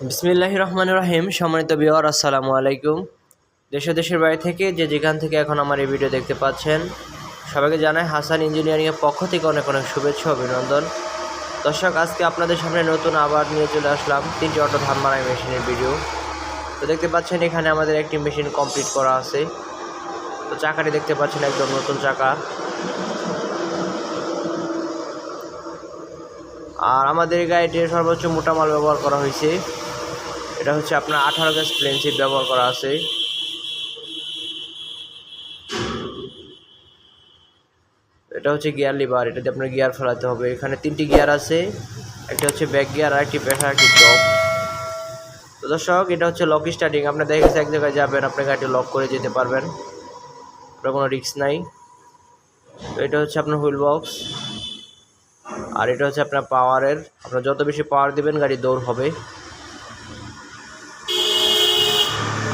বিসমিল্লাহির রহমানির রহিম। সম্মানিত ভিউয়ার, আসসালামু আলাইকুম। দেশের বাইরে থেকে যেখান থেকে এখন আমার এই ভিডিও দেখতে পাচ্ছেন, সবাইকে জানাই হাসান ইঞ্জিনিয়ারিংয়ের পক্ষ থেকে অনেক অনেক শুভেচ্ছা অভিনন্দন। দর্শক, আজকে আপনাদের সামনে নতুন আবার নিয়ে চলে আসলাম 3টি অটো ধান মারাই মেশিনের ভিডিও। তো দেখতে পাচ্ছেন এখানে আমাদের একটি মেশিন কমপ্লিট করা আছে। তো চাকাটি দেখতে পাচ্ছেন একদম নতুন চাকা। আর আমাদের এই গাড়িটির সর্বোচ্চ মোটা মাল ব্যবহার করা হয়েছে। এটা হচ্ছে আপনার 18 গজ প্লেন সিট ব্যবহার করা আছে। এটা হচ্ছে গিয়ার লিভার, এটাতে আপনার গিয়ার ফেলাতে হবে। এখানে 3টি গিয়ার আছে, একটা হচ্ছে ব্যাক গিয়ার, আর একটি প্রেসার, একটি টপ। তো দর্শক, এটা হচ্ছে লক স্টার্টিং। আপনার দেখা গেছে এক জায়গায় যাবেন, আপনি গাড়িটি লক করে যেতে পারবেন, ওটা কোনো রিস্ক নাই। তো এটা হচ্ছে আপনার হুইল বক্স, আর এটা হচ্ছে আপনার পাওয়ারের। আপনার যত বেশি পাওয়ার দিবেন গাড়ি দৌড় হবে।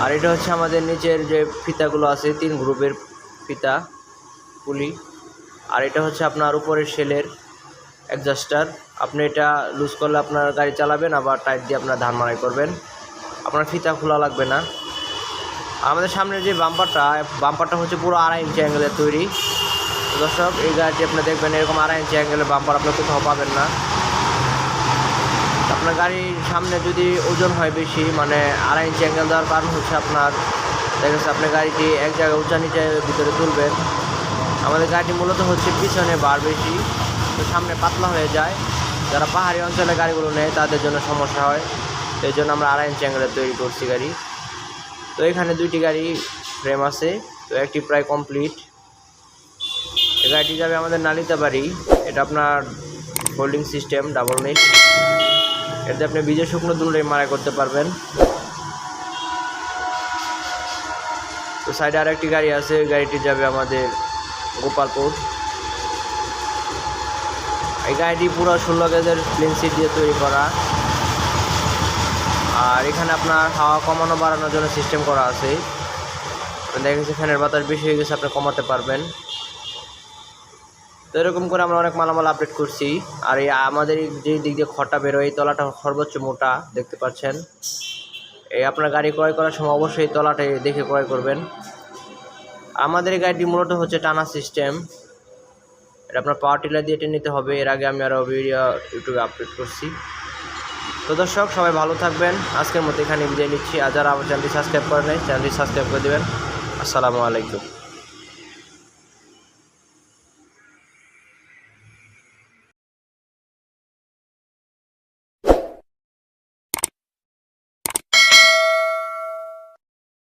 আর এটা হচ্ছে আমাদের নিচের যে ফিতাগুলো আছে, 3 গ্রুপের ফিতা পুলি। আর এটা হচ্ছে আপনার উপরের শেলের অ্যাডজাস্টার। আপনি এটা লুজ করলে আপনার গাড়ি চালাবেন, আবার টাইট দিয়ে আপনার ধান মারাই করবেন, আপনার ফিতা খোলা লাগবে না। আমাদের সামনের যে বাম্পারটা হচ্ছে পুরো 2.5 ইঞ্চি অ্যাঙ্গেলের তৈরি। দর্শক, এই গাড়িটি আপনি দেখবেন এরকম 2.5 ইঞ্চি অ্যাঙ্গেলের বাম্পার আপনি কোথাও পাবেন না। আপনার গাড়ির সামনে যদি ওজন হয় বেশি, মানে 2.5 ইঞ্চি অ্যাঙ্গেল দেওয়ার কারণ হচ্ছে আপনার দেখা যাচ্ছে আপনি গাড়িটি এক জায়গায় উঁচা নিচে ভিতরে তুলবেন। আমাদের গাড়িটি মূলত হচ্ছে পিছনে বার বেশি, তো সামনে পাতলা হয়ে যায়। যারা পাহাড়ি অঞ্চলে গাড়িগুলো নেয় তাদের জন্য সমস্যা হয়, এই জন্য আমরা 2.5 ইঞ্চি অ্যাঙ্গেলে তৈরি করছি গাড়ি। তো এখানে 2টি গাড়ি ফ্রেম আছে, তো একটি প্রায় কমপ্লিট। এই গাড়িটি যাবে আমাদের নালিতাবাড়ি। এটা আপনার হোল্ডিং সিস্টেম ডাবল নেট, এতে আপনি বীজে শুকনো দুটোই মারাই করতে পারবেন। তো সাইডে আর একটি গাড়ি আছে, ওই গাড়িটি যাবে আমাদের গোপালপুর। এই গাড়িটি পুরো 16 গজের প্লেন সিট দিয়ে তৈরি করা। আর এখানে আপনার হাওয়া কমানো বাড়ানোর জন্য সিস্টেম করা আছে। দেখা গেছে ফ্যানের বাতাস বেশি হয়ে গেছে, আপনি কমাতে পারবেন। তো এরকম করে আমরা অনেক মালামাল আপডেট করছি। আর এই আমাদের যে দিক দিয়ে খড়টা বেরোয়, এই তলাটা সর্বোচ্চ মোটা দেখতে পাচ্ছেন। এই আপনার গাড়ি ক্রয় করার সময় অবশ্যই তলাটা দেখে ক্রয় করবেন। আমাদের এই গাড়িটি মূলত হচ্ছে টানা সিস্টেম। এটা আপনার পাওয়ার টিলার দিয়ে টেনে নিতে হবে। এর আগে আমি আরও ভিডিও ইউটিউবে আপলোড করছি। তো দর্শক, সবাই ভালো থাকবেন। আজকের মতো এখানে বিদায় নিচ্ছি। আর যারা আমার চ্যানেলটি সাবস্ক্রাইব করে নেয়, চ্যানেলটি সাবস্ক্রাইব করে দেবেন। আসসালামু আলাইকুম।